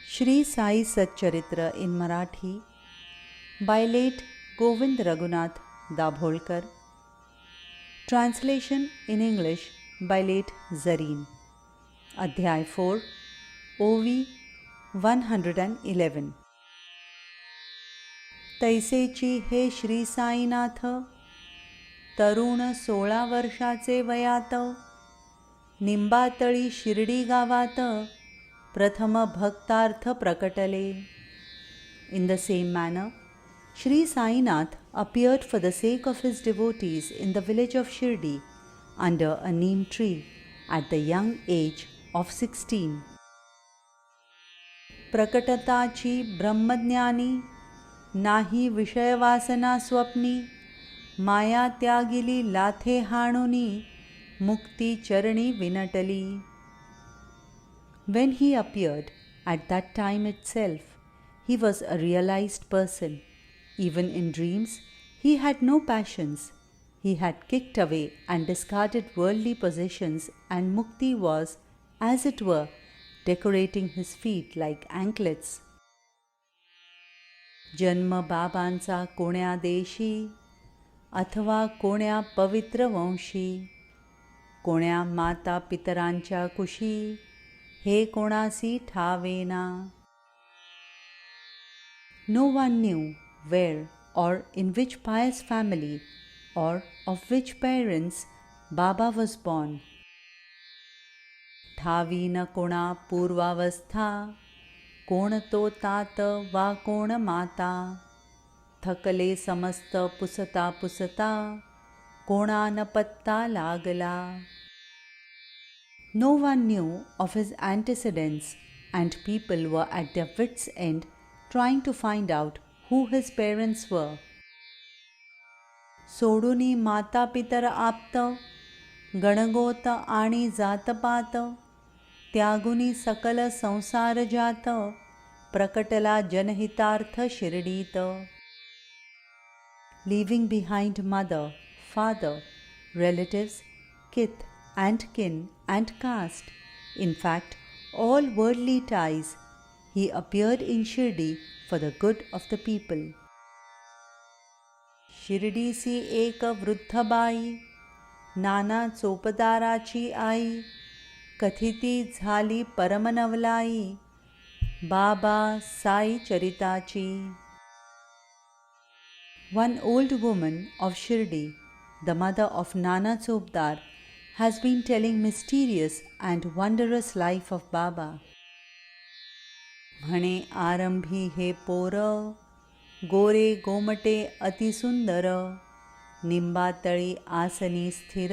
Shri Sai Satcharitra in Marathi by late Govind Raghunath Dabholkar. Translation in English by late Zareen. Adhyay 4, OV 111. तैसेची हे श्री साईनाथ, तरुण 16 वर्षाचे वयात, निंबातळी शिर्डी गावात प्रथम भक्तार्थ प्रकटले. In the same manner, Sri Sainath appeared for the sake of his devotees in the village of Shirdi under a neem tree at the young age of 16. प्रकटताची ब्रह्मज्ञानी, नाही विषयवासना स्वप्नी, माया त्यागिली लाथे हाणुनी, मुक्ती चरणी विनटली. When he appeared, at that time itself, he was a realized person. Even in dreams, he had no passions. He had kicked away and discarded worldly possessions, and mukti was, as it were, decorating his feet like anklets. जन्म बाबांचा कोण्या देशी, अथवा कोण्या पवित्र वंशी, कोण्या माता पितरांच्या कुशी, हे कोणासी ठावेना. No one knew where or in which pious family or of which parents Baba was born. ठावी न कोणा पूर्वावस्था, कोण तो तात वा कोण माता, थकले समस्त पुसता पुसता, कोणा न पत्ता लागला. No one knew of his antecedents, and people were at their wits' end trying to find out who his parents were. सोडूनी माता पितर आप्त, गणगोत आणि जातपात, त्यागुनी सकल संसार जात, प्रकटला जनहितार्थ शिर्डीत. Leaving behind mother, father, relatives, kith and kin and caste, in fact all worldly ties, he appeared in Shirdi for the good of the people. शिर्डीसी एक वृद्ध बाई, नाना चोपदाराची आई, कथिती झाली परमनवलाई, बाबा Sai चरिताची. One old woman of Shirdi, the mother of Nana Chopdar, has been telling mysterious and wondrous life of Baba. म्हणे आरंभी हे पोर, गोरे गोमटे अतिसुंदर, निंबातळी आसनी स्थिर,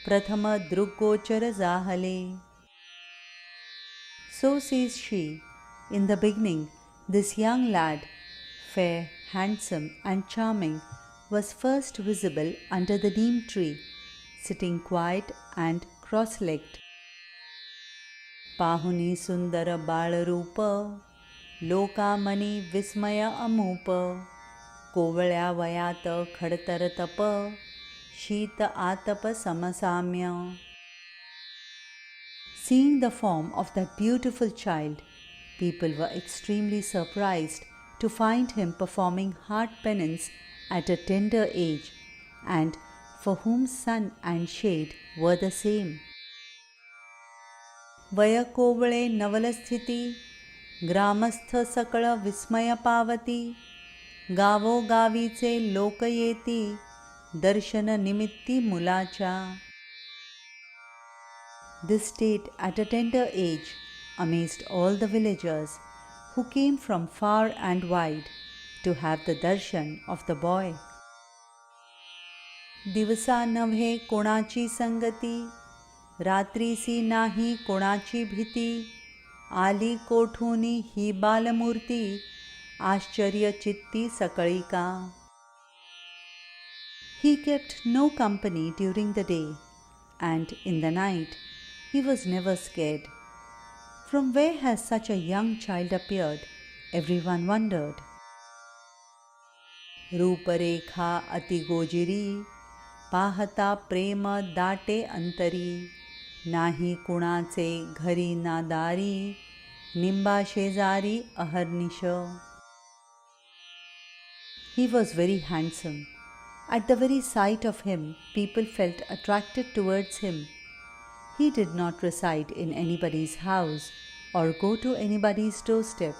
प्रथम दृग्गोचर जाहले. So says she, in the beginning, this young lad, fair, handsome and charming, was first visible under the neem tree, sitting quiet and cross-legged. पाहुनी सुंदर बाळरूप, लोकामनी विस्मय अमूप, कोवळ्या वयात खडतर तप, शीत आतप समसाम्य. Seeing the form of that beautiful child, people were extremely surprised to find him performing heart penance at a tender age, and for whom sun and shade were the same. वय कोवळे नवलस्थिती, ग्रामस्थ सकळ विस्मय पावती, गावोगावीचे लोक येती, दर्शन निमित्ती मुलाच्या. This state at a tender age amazed all the villagers who came from far and wide to have the darshan of the boy. दिवसा नव्हे कोणाची संगती, रात्रीसी नाही कोणाची भीती, आली कोठूनी ही बालमूर्ती, आश्चर्य चित्ती सकळिका. He kept no company during the day, and in the night he was never scared. From where has such a young child appeared? Everyone wondered. रूपरेखा अतिगोजिरी, पाहता प्रेम दाटे अंतरी, नाही कुणाचे घरी ना दारी, Nimba Shezari Aharnisha. He was very handsome. At the very sight of him, people felt attracted towards him. He did not reside in anybody's house or go to anybody's doorstep.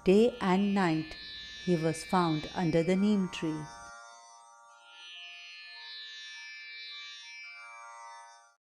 Day and night he was found under the neem tree.